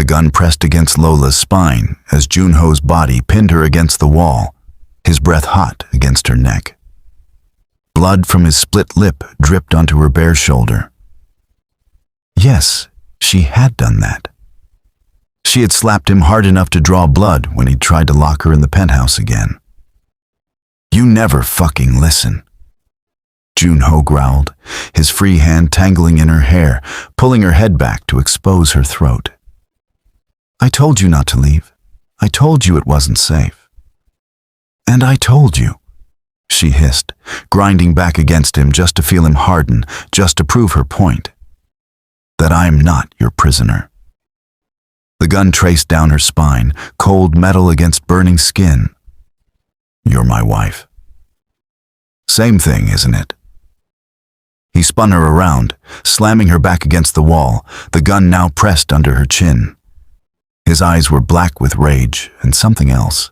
gun pressed against Lola's spine as Junho's body pinned her against the wall, his breath hot against her neck. Blood from his split lip dripped onto her bare shoulder. Yes, she had done that. She had slapped him hard enough to draw blood when he tried to lock her in the penthouse again. "You never fucking listen," Junho growled, his free hand tangling in her hair, pulling her head back to expose her throat. "I told you not to leave. I told you it wasn't safe." "And I told you," she hissed, grinding back against him just to feel him harden, just to prove her point. "That I'm not your prisoner." The gun traced down her spine, cold metal against burning skin. "You're my wife." "Same thing, isn't it?" He spun her around, slamming her back against the wall, the gun now pressed under her chin. His eyes were black with rage and something else.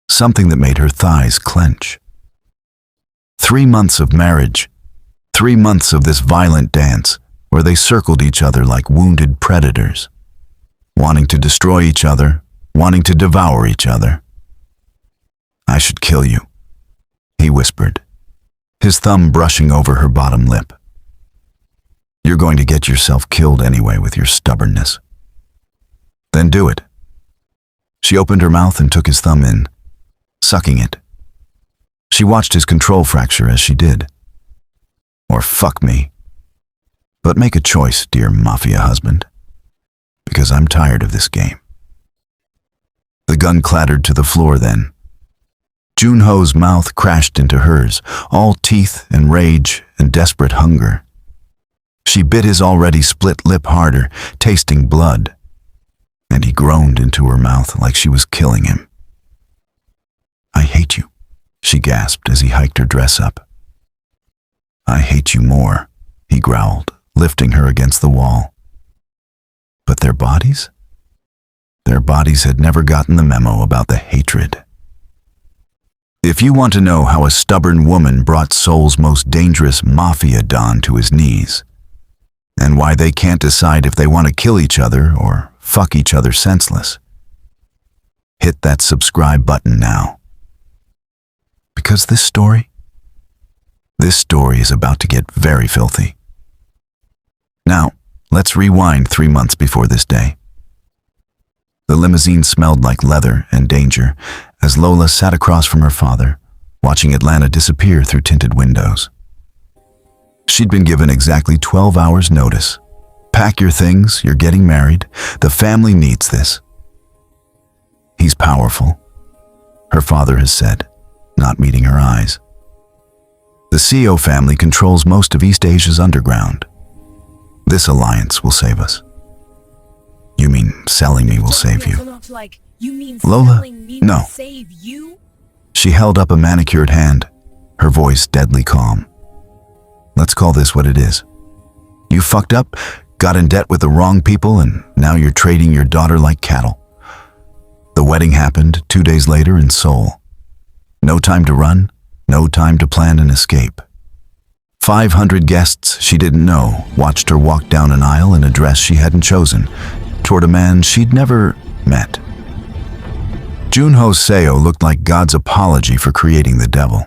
Something that made her thighs clench. 3 months of marriage, 3 months of this violent dance where they circled each other like wounded predators, wanting to destroy each other, wanting to devour each other. "I should kill you," he whispered, his thumb brushing over her bottom lip. "You're going to get yourself killed anyway with your stubbornness." "Then do it." She opened her mouth and took his thumb in, sucking it. She watched his control fracture as she did. "Or fuck me. But make a choice, dear Mafia husband, because I'm tired of this game." The gun clattered to the floor then. Junho's mouth crashed into hers, all teeth and rage and desperate hunger. She bit his already split lip harder, tasting blood, and he groaned into her mouth like she was killing him. "I hate you," she gasped as he hiked her dress up. "I hate you more," he growled, lifting her against the wall. But their bodies? Their bodies had never gotten the memo about the hatred. If you want to know how a stubborn woman brought Seoul's most dangerous Mafia don to his knees, and why they can't decide if they want to kill each other or fuck each other senseless, hit that subscribe button now. Because this story is about to get very filthy. Now, let's rewind 3 months before this day. The limousine smelled like leather and danger as Lola sat across from her father, watching Atlanta disappear through tinted windows. She'd been given exactly 12 hours notice. "Pack your things, you're getting married. The family needs this." "He's powerful," her father has said, not meeting her eyes. "The CEO family controls most of East Asia's underground. This alliance will save us." "You mean selling me will save you?" "Lola, no." She held up a manicured hand, her voice deadly calm. "Let's call this what it is. You fucked up, got in debt with the wrong people, and now you're trading your daughter like cattle. The wedding happened 2 days later in Seoul. No time to run, no time to plan an escape. 500 guests she didn't know watched her walk down an aisle in a dress she hadn't chosen, toward a man she'd never met. Junho Seo looked like God's apology for creating the devil.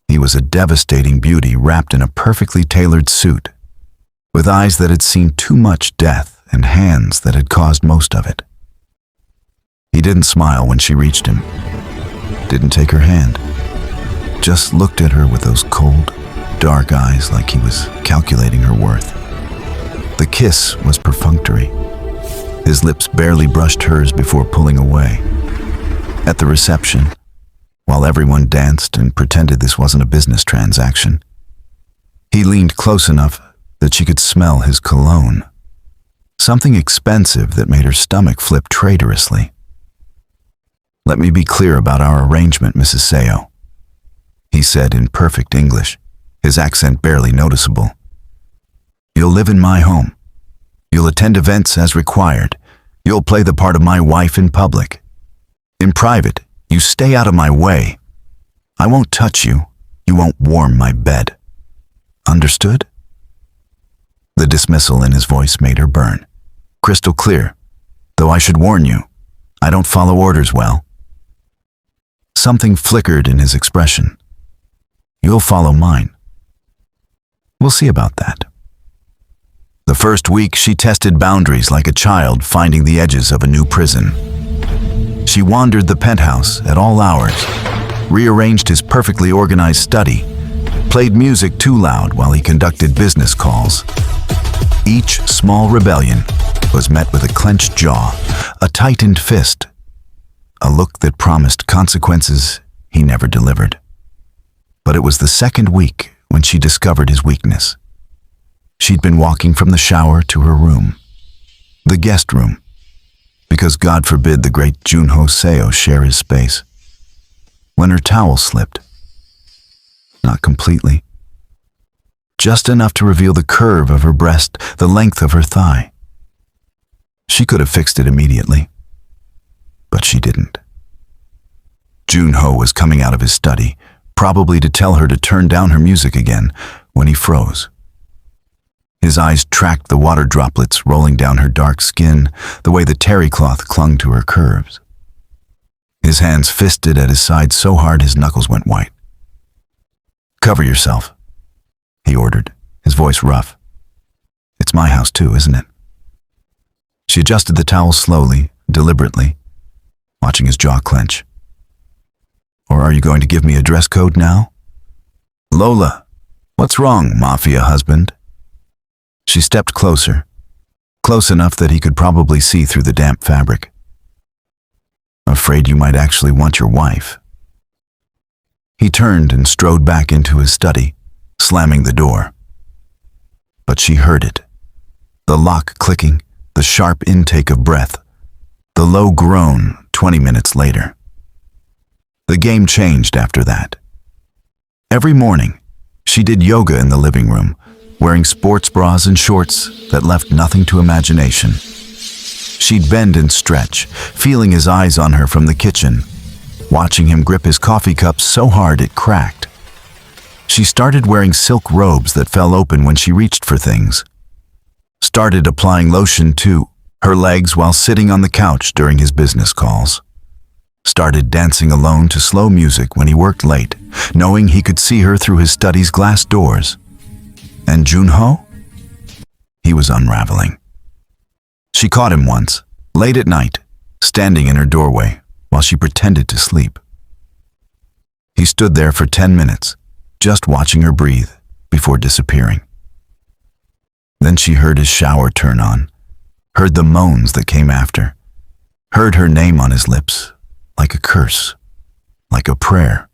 He was a devastating beauty wrapped in a perfectly tailored suit, with eyes that had seen too much death and hands that had caused most of it. He didn't smile when she reached him, didn't take her hand, just looked at her with those cold, dark eyes like he was calculating her worth. The kiss was perfunctory. His lips barely brushed hers before pulling away. At the reception, while everyone danced and pretended this wasn't a business transaction, he leaned close enough that she could smell his cologne, something expensive that made her stomach flip traitorously. "Let me be clear about our arrangement, Mrs. Seo," he said in perfect English, his accent barely noticeable. "You'll live in my home. You'll attend events as required. You'll play the part of my wife in public. In private, you stay out of my way. I won't touch you. You won't warm my bed. Understood?" The dismissal in his voice made her burn. crystal clear, though I should warn you, I don't follow orders well. Something flickered in his expression. You'll follow mine. We'll see about that. The first week, she tested boundaries like a child finding the edges of a new prison. She wandered the penthouse at all hours, rearranged his perfectly organized study, played music too loud while he conducted business calls. Each small rebellion was met with a clenched jaw, a tightened fist, a look that promised consequences he never delivered. But it was the second week when she discovered his weakness. She'd been walking from the shower to her room, the guest room, because God forbid the great Junho Seo share his space, when her towel slipped. Not completely. Just enough to reveal the curve of her breast, the length of her thigh. She could have fixed it immediately, but she didn't. Junho was coming out of his study, probably to tell her to turn down her music again, when he froze. His eyes tracked the water droplets rolling down her dark skin, the way the terry cloth clung to her curves. His hands fisted at his side so hard his knuckles went white. Cover yourself, he ordered, his voice rough. It's my house too, isn't it? She adjusted the towel slowly, deliberately, watching his jaw clench. Or are you going to give me a dress code now? Lola, what's wrong, Mafia husband? She stepped closer, close enough that he could probably see through the damp fabric. Afraid you might actually want your wife. He turned and strode back into his study, slamming the door. But she heard it. The lock clicking, the sharp intake of breath, the low groan 20 minutes later. The game changed after that. Every morning, she did yoga in the living room, wearing sports bras and shorts that left nothing to imagination. She'd bend and stretch, feeling his eyes on her from the kitchen, watching him grip his coffee cup so hard it cracked. She started wearing silk robes that fell open when she reached for things. Started applying lotion to her legs while sitting on the couch during his business calls. Started dancing alone to slow music when he worked late, knowing he could see her through his study's glass doors. And Junho? He was unraveling. She caught him once, late at night, standing in her doorway while she pretended to sleep. He stood there for 10 minutes, just watching her breathe before disappearing. Then she heard his shower turn on, heard the moans that came after, heard her name on his lips, like a curse, like a prayer.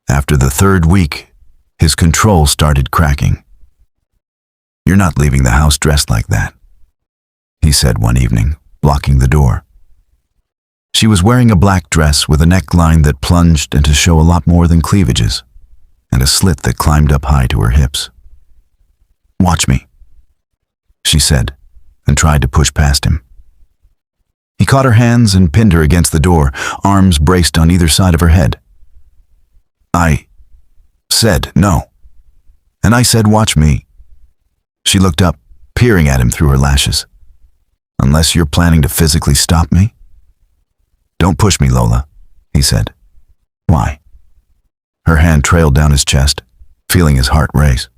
After the third week, his control started cracking. You're not leaving the house dressed like that, he said one evening, blocking the door. She was wearing a black dress with a neckline that plunged into show a lot more than cleavages, and a slit that climbed up high to her hips. Watch me, she said, and tried to push past him. He caught her hands and pinned her against the door, arms braced on either side of her head. I said no, and I said watch me. She looked up, peering at him through her lashes. Unless you're planning to physically stop me? Don't push me, Lola, he said. Why? Her hand trailed down his chest, feeling his heart race.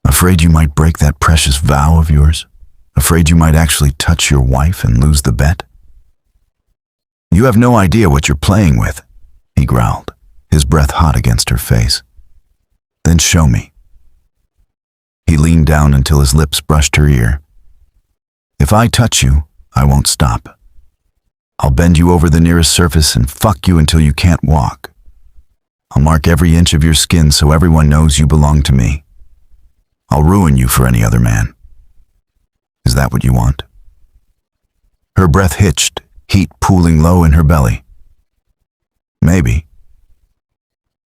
Afraid you might break that precious vow of yours? Afraid you might actually touch your wife and lose the bet? You have no idea what you're playing with, he growled, his breath hot against her face. Then show me. He leaned down until his lips brushed her ear. If I touch you, I won't stop. I'll bend you over the nearest surface and fuck you until you can't walk. I'll mark every inch of your skin so everyone knows you belong to me. I'll ruin you for any other man. Is that what you want? Her breath hitched, heat pooling low in her belly. Maybe.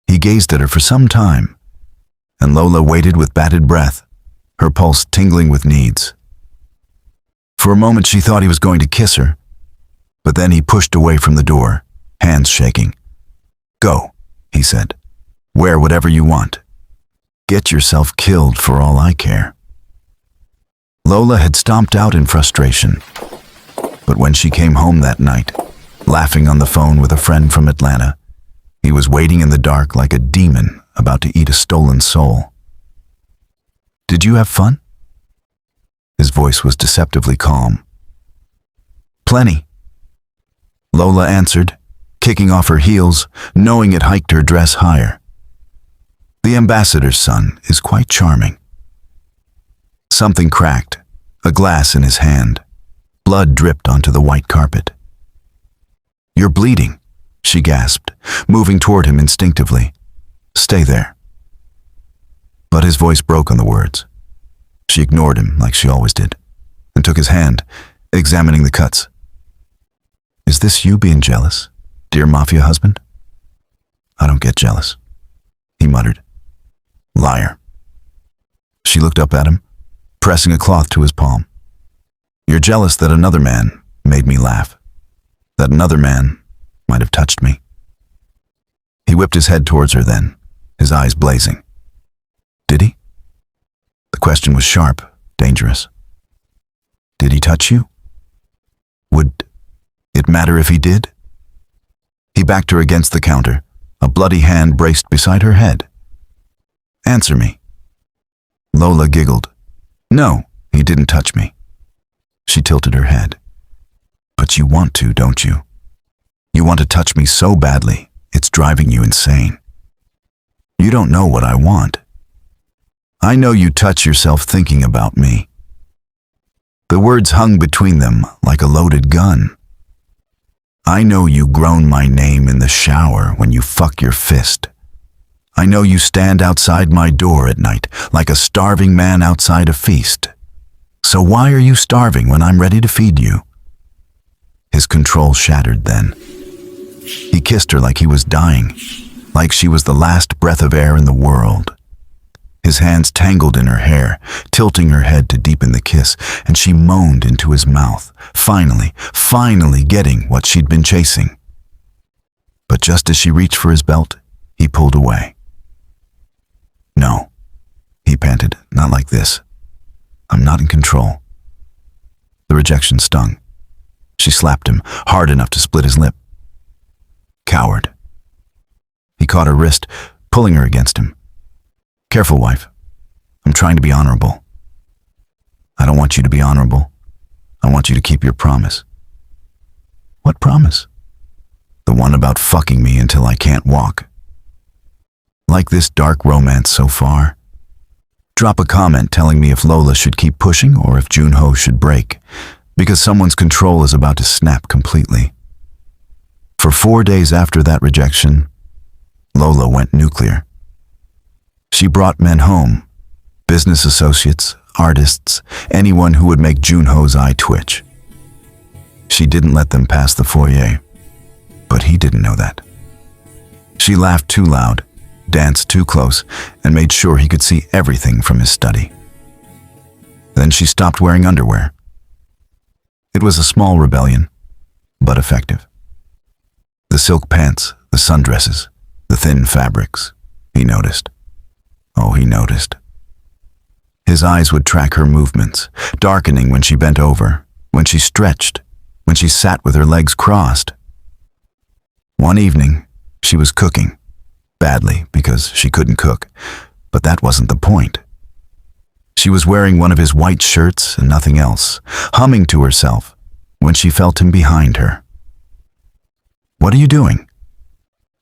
He gazed at her for some time, and Lola waited with bated breath, her pulse tingling with needs. For a moment she thought he was going to kiss her, but then he pushed away from the door, hands shaking. Go, he said. Wear whatever you want. Get yourself killed for all I care. Lola had stomped out in frustration. But when she came home that night, laughing on the phone with a friend from Atlanta, he was waiting in the dark like a demon about to eat a stolen soul. "Did you have fun?" His voice was deceptively calm. "Plenty," Lola answered, kicking off her heels, knowing it hiked her dress higher. The ambassador's son is quite charming. Something cracked, a glass in his hand. Blood dripped onto the white carpet. "You're bleeding," she gasped, moving toward him instinctively. "Stay there." But his voice broke on the words. She ignored him like she always did, and took his hand, examining the cuts. "Is this you being jealous, dear Mafia husband?" "I don't get jealous," he muttered. "Liar." She looked up at him, pressing a cloth to his palm. "You're jealous that another man made me laugh, that another man might have touched me." He whipped his head towards her then, his eyes blazing. "Did he?" The question was sharp, dangerous. "Did he touch you? Would it matter if he did?" He backed her against the counter, a bloody hand braced beside her head. "Answer me." Lola giggled. "No, he didn't touch me." She tilted her head. "But you want to, don't you? You want to touch me so badly, it's driving you insane. You don't know what I want. I know you touch yourself thinking about me." The words hung between them like a loaded gun. "I know you groan my name in the shower when you fuck your fist. I know you stand outside my door at night like a starving man outside a feast. So why are you starving when I'm ready to feed you?" His control shattered then. He kissed her like he was dying, like she was the last breath of air in the world. His hands tangled in her hair, tilting her head to deepen the kiss, and she moaned into his mouth, finally getting what she'd been chasing. But just as she reached for his belt, he pulled away. "No," he panted, "not like this. I'm not in control." The rejection stung. She slapped him, hard enough to split his lip. "Coward." He caught her wrist, pulling her against him. "Careful, wife. I'm trying to be honorable." "I don't want you to be honorable. I want you to keep your promise." "What promise?" "The one about fucking me until I can't walk." Like this dark romance so far? Drop a comment telling me if Lola should keep pushing or if Junho should break, because someone's control is about to snap completely. For 4 days after that rejection, Lola went nuclear. She brought men home, business associates, artists, anyone who would make Junho's eye twitch. She didn't let them pass the foyer, but he didn't know that. She laughed too loud, danced too close, and made sure he could see everything from his study. Then she stopped wearing underwear. It was a small rebellion, but effective. The silk pants, the sundresses, the thin fabrics, he noticed. Oh, he noticed. His eyes would track her movements, darkening when she bent over, when she stretched, when she sat with her legs crossed. One evening, she was cooking. Badly, because she couldn't cook, but that wasn't the point. She was wearing one of his white shirts and nothing else, humming to herself, when she felt him behind her. "What are you doing?"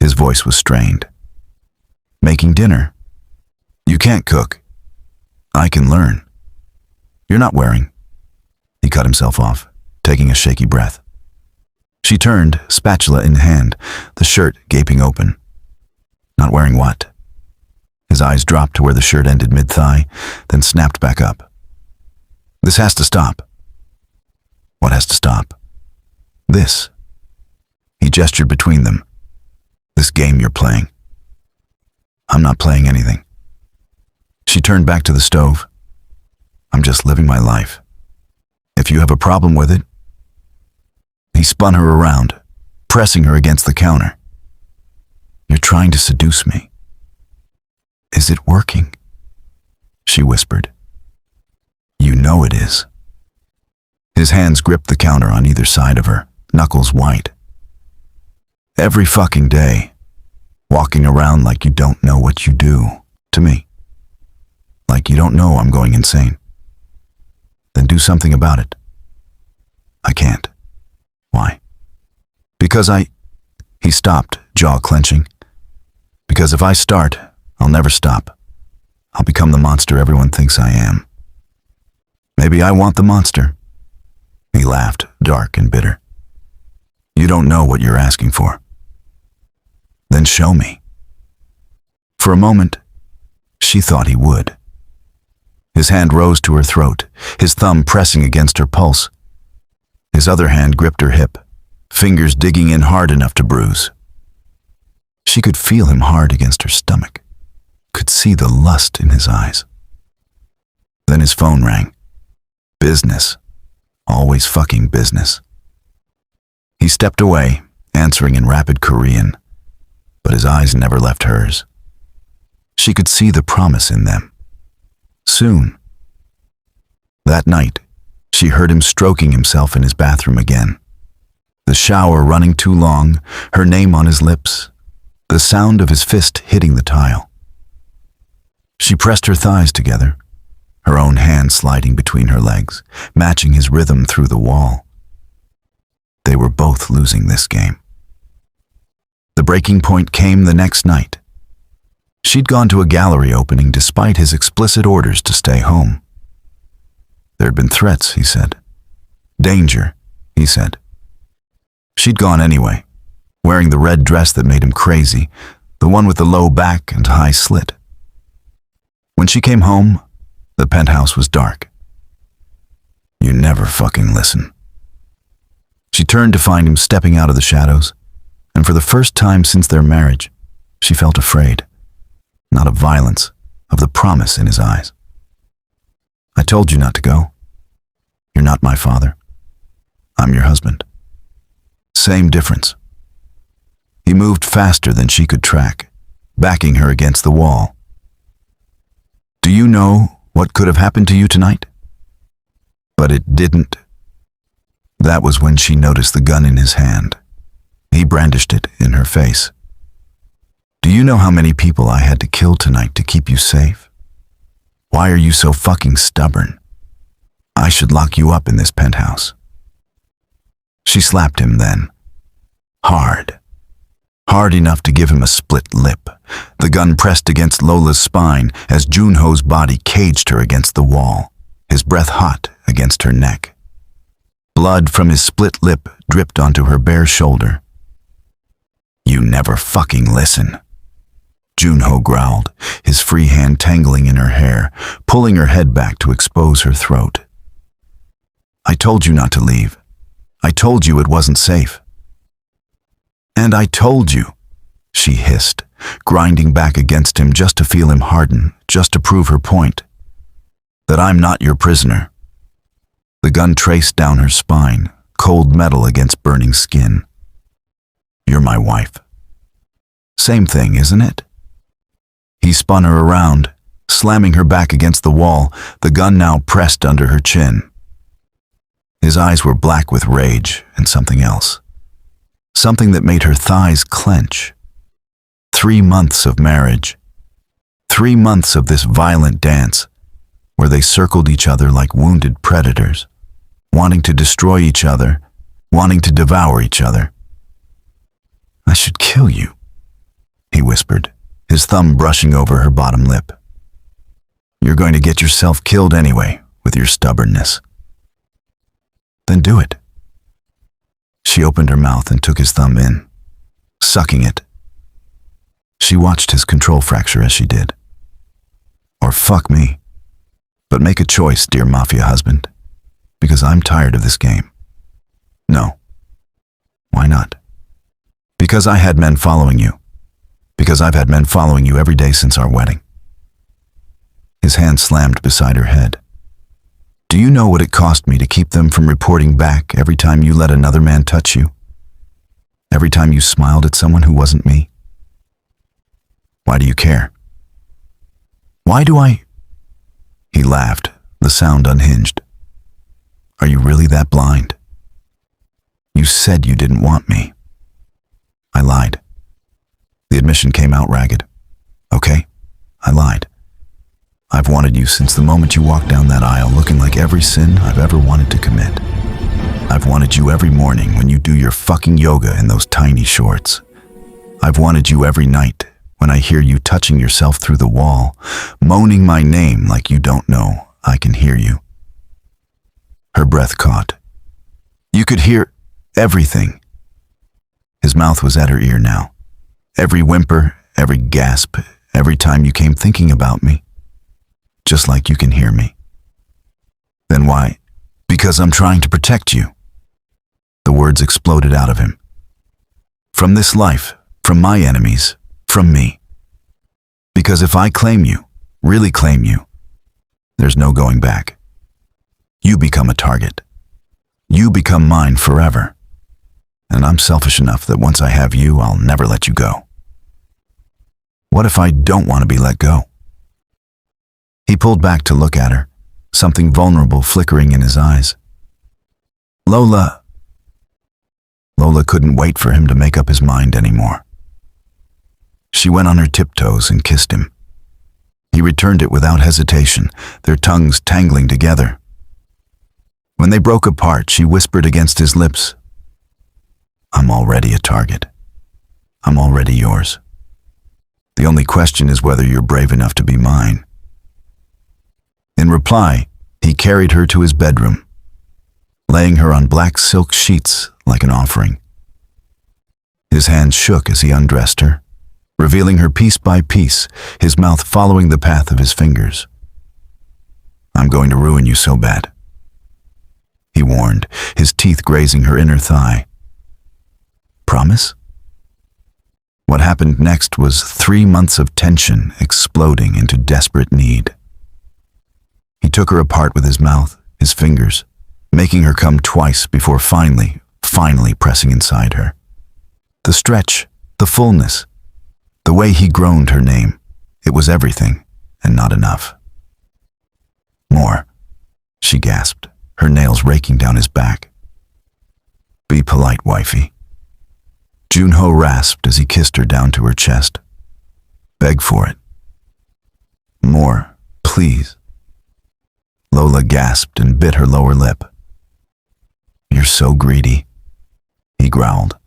His voice was strained. "Making dinner." "You can't cook." "I can learn." "You're not wearing." He cut himself off, taking a shaky breath. She turned, spatula in hand, the shirt gaping open. "Not wearing what?" His eyes dropped to where the shirt ended mid-thigh, then snapped back up. "This has to stop." "What has to stop?" "This." He gestured between them. "This game you're playing." "I'm not playing anything." She turned back to the stove. "I'm just living my life. If you have a problem with it..." He spun her around, pressing her against the counter. "You're trying to seduce me." "Is it working?" she whispered. You know it is. His hands gripped the counter on either side of her, knuckles white. Every fucking day, walking around like you don't know what you do to me. Like you don't know I'm going insane. Then do something about it. I can't. Why? Because He stopped, jaw clenching. Because if I start, I'll never stop. I'll become the monster everyone thinks I am. Maybe I want the monster. He laughed, dark and bitter. You don't know what you're asking for. Then show me. For a moment, she thought he would. His hand rose to her throat, his thumb pressing against her pulse. His other hand gripped her hip, fingers digging in hard enough to bruise. She could feel him hard against her stomach, could see the lust in his eyes. Then his phone rang. Business. Always fucking business. He stepped away, answering in rapid Korean, but his eyes never left hers. She could see the promise in them. Soon. That night, she heard him stroking himself in his bathroom again. The shower running too long, her name on his lips, the sound of his fist hitting the tile. She pressed her thighs together, her own hand sliding between her legs, matching his rhythm through the wall. They were both losing this game. The breaking point came the next night. She'd gone to a gallery opening despite his explicit orders to stay home. There'd been threats, he said. Danger, he said. She'd gone anyway, wearing the red dress that made him crazy, the one with the low back and high slit. When she came home, the penthouse was dark. You never fucking listen. She turned to find him stepping out of the shadows, and for the first time since their marriage, she felt afraid. Not of violence, of the promise in his eyes. I told you not to go. You're not my father. I'm your husband. Same difference. He moved faster than she could track, backing her against the wall. Do you know what could have happened to you tonight? But it didn't. That was when she noticed the gun in his hand. He brandished it in her face. Do you know how many people I had to kill tonight to keep you safe? Why are you so fucking stubborn? I should lock you up in this penthouse. She slapped him then. Hard. Hard enough to give him a split lip. The gun pressed against Lola's spine as Junho's body caged her against the wall, his breath hot against her neck. Blood from his split lip dripped onto her bare shoulder. You never fucking listen. Junho growled, his free hand tangling in her hair, pulling her head back to expose her throat. I told you not to leave. I told you it wasn't safe. And I told you, she hissed, grinding back against him just to feel him harden, just to prove her point. That I'm not your prisoner. The gun traced down her spine, cold metal against burning skin. You're my wife. Same thing, isn't it? He spun her around, slamming her back against the wall, the gun now pressed under her chin. His eyes were black with rage and something else. Something that made her thighs clench. 3 months of marriage. 3 months of this violent dance, where they circled each other like wounded predators, wanting to destroy each other, wanting to devour each other. I should kill you, he whispered, his thumb brushing over her bottom lip. You're going to get yourself killed anyway, with your stubbornness. Then do it. She opened her mouth and took his thumb in, sucking it. She watched his control fracture as she did. Or fuck me. But make a choice, dear Mafia husband, because I'm tired of this game. No. Why not? Because I had men following you. Because I've had men following you every day since our wedding. His hand slammed beside her head. Do you know what it cost me to keep them from reporting back every time you let another man touch you? Every time you smiled at someone who wasn't me? Why do you care? Why do I? He laughed, The sound unhinged. Are you really that blind? You said you didn't want me. I lied. The admission came out ragged. Okay, I lied. I've wanted you since the moment you walked down that aisle looking like every sin I've ever wanted to commit. I've wanted you every morning when you do your fucking yoga in those tiny shorts. I've wanted you every night when I hear you touching yourself through the wall, moaning my name like you don't know I can hear you. Her breath caught. You could hear everything. His mouth was at her ear now. Every whimper, every gasp, every time you came thinking about me. Just like you can hear me. Then why? Because I'm trying to protect you. The words exploded out of him. From this life, from my enemies, from me. Because if I claim you, really claim you, there's no going back. You become a target. You become mine forever. And I'm selfish enough that once I have you, I'll never let you go. What if I don't want to be let go? He pulled back to look at her, something vulnerable flickering in his eyes. Lola couldn't wait for him to make up his mind anymore. She went on her tiptoes and kissed him. He returned it without hesitation, their tongues tangling together. When they broke apart, she whispered against his lips, I'm already a target. I'm already yours. The only question is whether you're brave enough to be mine. In reply, he carried her to his bedroom, laying her on black silk sheets like an offering. His hands shook as he undressed her, revealing her piece by piece, his mouth following the path of his fingers. I'm going to ruin you so bad, he warned, his teeth grazing her inner thigh. Promise? What happened next was 3 months of tension exploding into desperate need. He took her apart with his mouth, his fingers, making her come twice before finally pressing inside her. The stretch, the fullness, the way he groaned her name, it was everything and not enough. More, she gasped, her nails raking down his back. Be polite, wifey. Junho rasped as he kissed her down to her chest. Beg for it. More, please. Lola gasped and bit her lower lip. You're so greedy, he growled,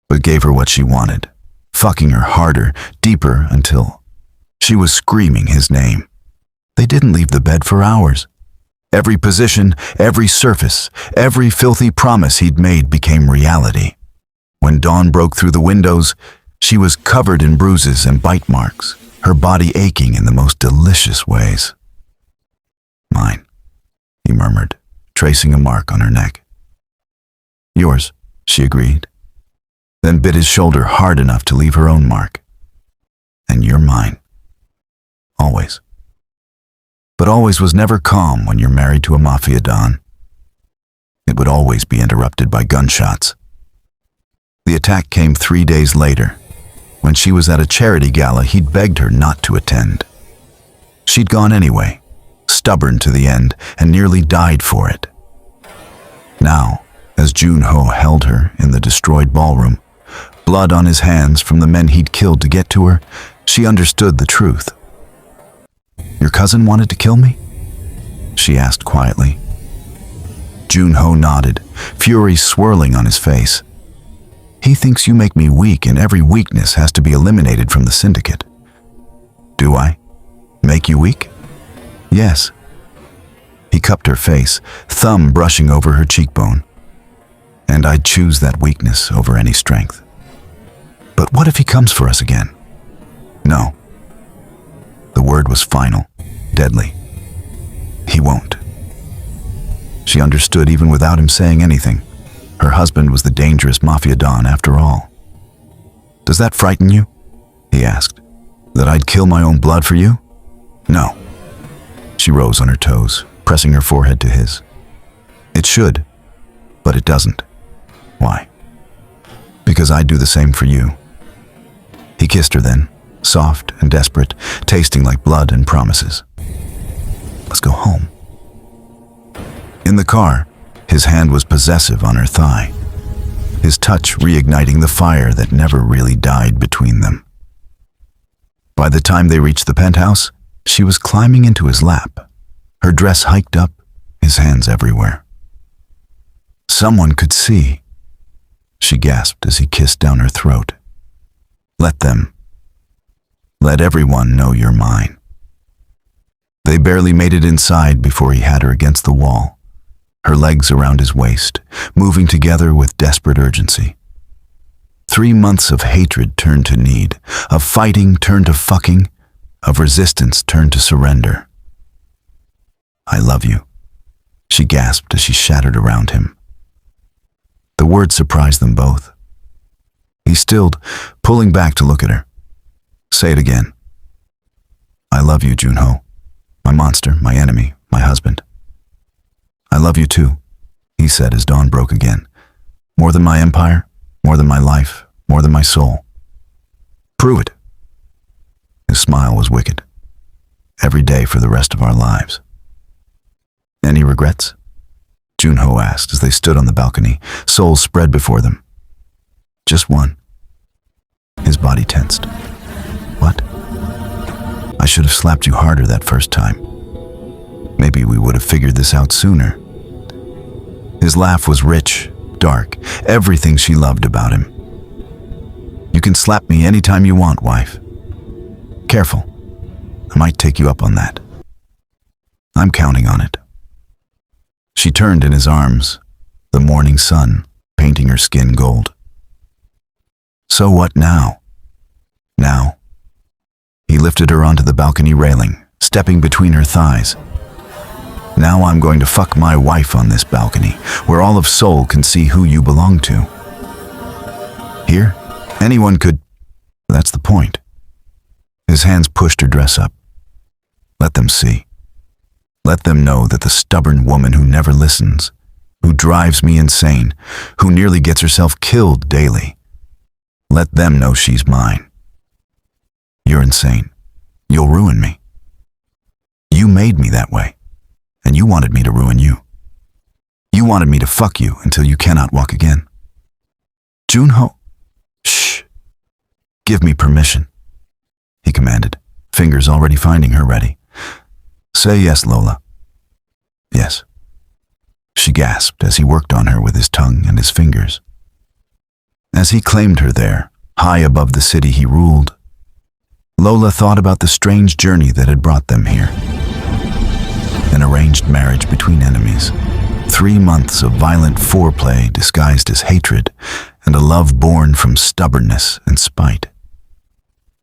but gave her what she wanted, fucking her harder, deeper until she was screaming his name. They didn't leave the bed for hours. Every position, every surface, every filthy promise he'd made became reality. When dawn broke through the windows, she was covered in bruises and bite marks, her body aching in the most delicious ways. Mine, he murmured, tracing a mark on her neck. Yours, she agreed, then bit his shoulder hard enough to leave her own mark. And you're mine. Always. But always was never calm when you're married to a Mafia Don. It would always be interrupted by gunshots. The attack came 3 days later, when she was at a charity gala he'd begged her not to attend. She'd gone anyway, stubborn to the end, and nearly died for it. Now, as Junho held her in the destroyed ballroom, blood on his hands from the men he'd killed to get to her, she understood the truth. Your cousin wanted to kill me? She asked quietly. Junho nodded, fury swirling on his face. He thinks you make me weak and every weakness has to be eliminated from the syndicate. Do I? Make you weak? Yes. He cupped her face, thumb brushing over her cheekbone. And I'd choose that weakness over any strength. But what if he comes for us again? No. The word was final, deadly. He won't. She understood even without him saying anything. Her husband was the dangerous Mafia Don after all. Does that frighten you? He asked. That I'd kill my own blood for you? No. She rose on her toes, pressing her forehead to his. It should, but it doesn't. Why? Because I'd do the same for you. He kissed her then, soft and desperate, tasting like blood and promises. Let's go home. In the car, his hand was possessive on her thigh, his touch reigniting the fire that never really died between them. By the time they reached the penthouse, she was climbing into his lap, her dress hiked up, his hands everywhere. Someone could see, she gasped as he kissed down her throat. Let everyone know you're mine. They barely made it inside before he had her against the wall, her legs around his waist, moving together with desperate urgency. 3 months of hatred turned to need, of fighting turned to fucking, of resistance turned to surrender. I love you, she gasped as she shattered around him. The word surprised them both. He stilled, pulling back to look at her. Say it again. I love you, Junho. My monster, my enemy, my husband. I love you too, he said as dawn broke again. More than my empire, more than my life, more than my soul. Prove it. His smile was wicked. Every day for the rest of our lives. Any regrets? Junho asked as they stood on the balcony, souls spread before them. Just one. His body tensed. What? I should have slapped you harder that first time. Maybe we would have figured this out sooner. His laugh was rich, dark, everything she loved about him. You can slap me anytime you want, wife. Careful. I might take you up on that. I'm counting on it. She turned in his arms, the morning sun painting her skin gold. So what now? Now? He lifted her onto the balcony railing, stepping between her thighs. Now I'm going to fuck my wife on this balcony, where all of Seoul can see who you belong to. Here, anyone could... That's the point. His hands pushed her dress up. Let them see. Let them know that the stubborn woman who never listens, who drives me insane, who nearly gets herself killed daily. Let them know she's mine. You're insane. You'll ruin me. You made me that way, and you wanted me to ruin you. You wanted me to fuck you until you cannot walk again. Junho, shh. Give me permission, he commanded, fingers already finding her ready. Say yes, Lola. Yes. She gasped as he worked on her with his tongue and his fingers. As he claimed her there, high above the city he ruled, Lola thought about the strange journey that had brought them here. An arranged marriage between enemies, 3 months of violent foreplay disguised as hatred, and a love born from stubbornness and spite.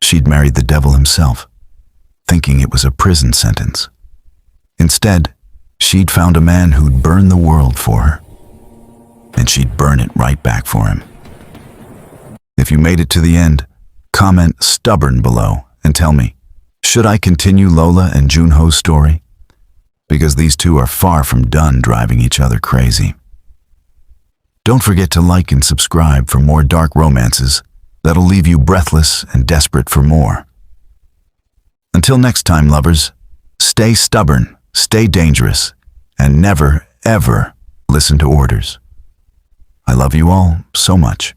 She'd married the devil himself, thinking it was a prison sentence. Instead, she'd found a man who'd burn the world for her, and she'd burn it right back for him. If you made it to the end, comment stubborn below and tell me, should I continue Lola and Junho's story? Because these two are far from done driving each other crazy. Don't forget to like and subscribe for more dark romances that'll leave you breathless and desperate for more. Until next time, lovers, stay stubborn, stay dangerous, and never, ever listen to orders. I love you all so much.